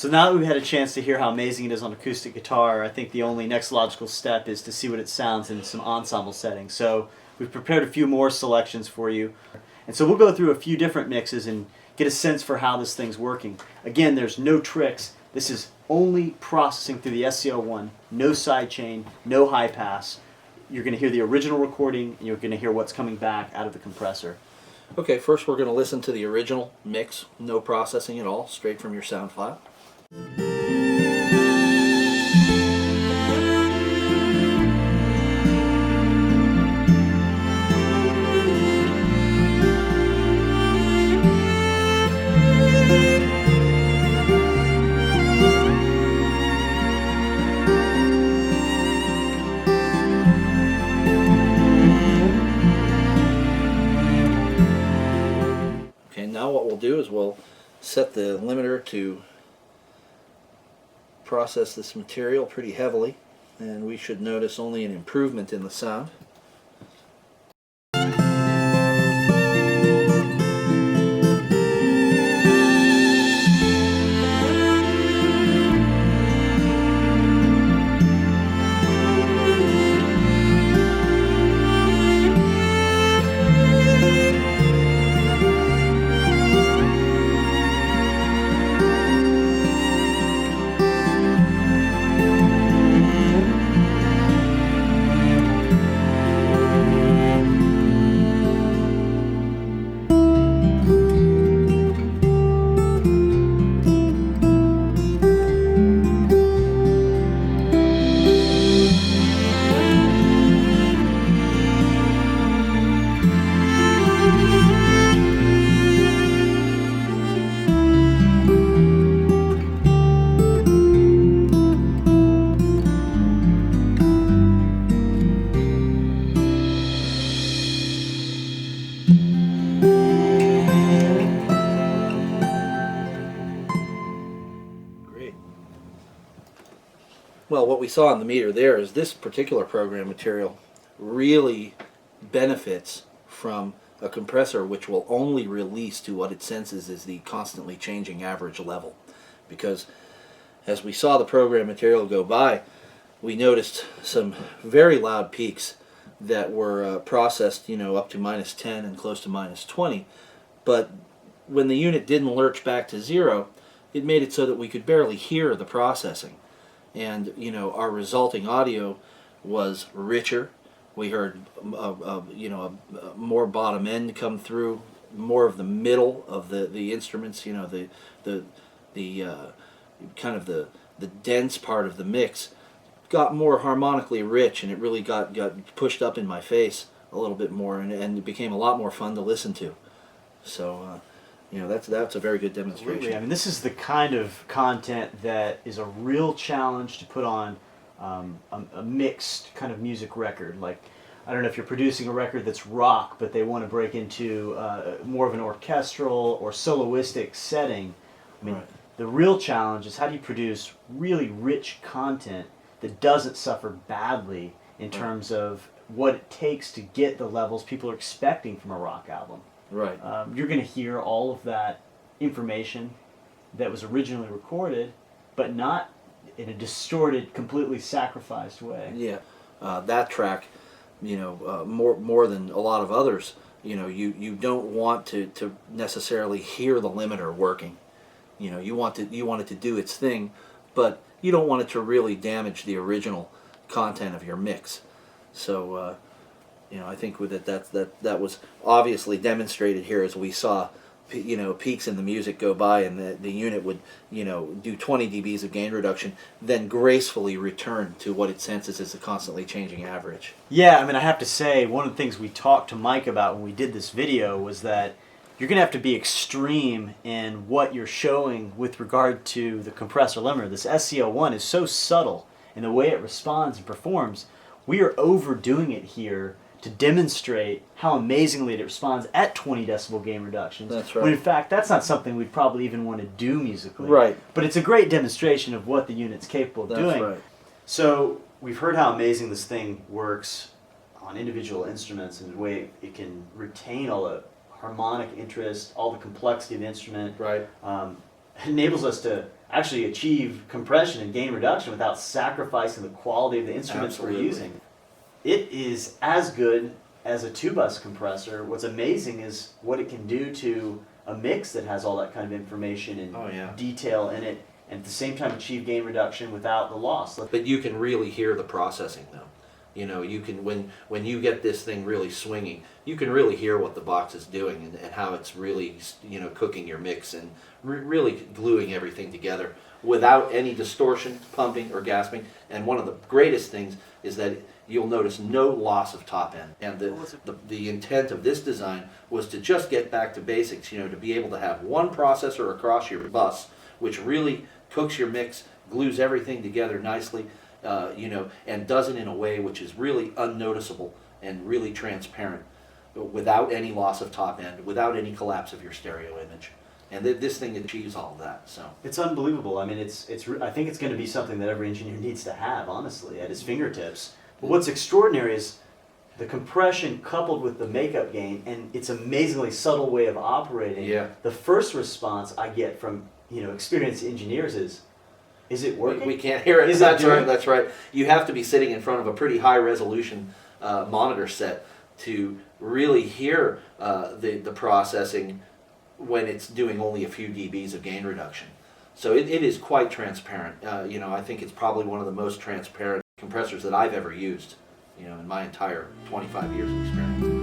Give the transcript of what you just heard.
So now that we've had a chance to hear how amazing it is on acoustic guitar, I think the only next logical step is to see what it sounds in some ensemble settings. So we've prepared a few more selections for you. And so we'll go through a few different mixes and get a sense for how this thing's working. Again, there's no tricks. This is only processing through the SCL-1, no sidechain, no high pass. You're going to hear the original recording, and you're going to hear what's coming back out of the compressor. Okay, first we're going to listen to the original mix, no processing at all, straight from your sound file. Okay, now what we'll do is we'll set the limiter to process this material pretty heavily, and we should notice only an improvement in the sound. Well, what we saw on the meter there is this particular program material really benefits from a compressor which will only release to what it senses is the constantly changing average level. Because as we saw the program material go by, we noticed some very loud peaks that were processed, up to -10 and close to -20. But when the unit didn't lurch back to zero, it made it so that we could barely hear the processing. And our resulting audio was richer. We heard more bottom end come through, more of the middle of the instruments. The kind of the dense part of the mix got more harmonically rich, and it really got pushed up in my face a little bit more, and it became a lot more fun to listen to. So. That's a very good demonstration. Absolutely. I mean, this is the kind of content that is a real challenge to put on a mixed kind of music record. Like, I don't know if you're producing a record that's rock, but they want to break into more of an orchestral or soloistic setting. I mean, right. The real challenge is how do you produce really rich content that doesn't suffer badly in terms of what it takes to get the levels people are expecting from a rock album. Right. You're going to hear all of that information that was originally recorded, but not in a distorted, completely sacrificed way. Yeah, that track, more than a lot of others, you don't want to necessarily hear the limiter working. You want it to do its thing, but you don't want it to really damage the original content of your mix. So. I think with that was obviously demonstrated here as we saw, peaks in the music go by, and the unit would, do 20 dBs of gain reduction, then gracefully return to what it senses as a constantly changing average. Yeah, I mean, I have to say, one of the things we talked to Mike about when we did this video was that you're going to have to be extreme in what you're showing with regard to the compressor limiter. This SCL-1 is so subtle in the way it responds and performs. We are overdoing it here to demonstrate how amazingly it responds at 20 decibel gain reductions. That's right. When in fact, that's not something we'd probably even want to do musically. Right. But it's a great demonstration of what the unit's capable of doing. That's right. So we've heard how amazing this thing works on individual instruments and the way it can retain all the harmonic interest, all the complexity of the instrument. Right. It enables us to actually achieve compression and gain reduction without sacrificing the quality of the instruments we're Absolutely. using. It is as good as a two-bus compressor. What's amazing is what it can do to a mix that has all that kind of information and Oh, yeah. detail in it, and at the same time achieve gain reduction without the loss. But you can really hear the processing though. You know, you can when you get this thing really swinging, you can really hear what the box is doing and how it's really, you know, cooking your mix and really gluing everything together without any distortion, pumping, or gasping. And one of the greatest things is that you'll notice no loss of top end. And the intent of this design was to just get back to basics, you know, to be able to have one processor across your bus, which really cooks your mix, glues everything together nicely, you know, and does it in a way which is really unnoticeable and really transparent, without any loss of top end, without any collapse of your stereo image. And this thing achieves all of that. So It's unbelievable. I mean, I think it's going to be something that every engineer needs to have, honestly, at his fingertips. But what's extraordinary is the compression coupled with the makeup gain and its amazingly subtle way of operating. Yeah. The first response I get from, you know, experienced engineers is it working? we can't hear it. Is it That's doing- right. That's right. You have to be sitting in front of a pretty high resolution monitor set to really hear the processing when it's doing only a few dBs of gain reduction. So it is quite transparent. You know, I think it's probably one of the most transparent compressors that I've ever used, you know, in my entire 25 years of experience.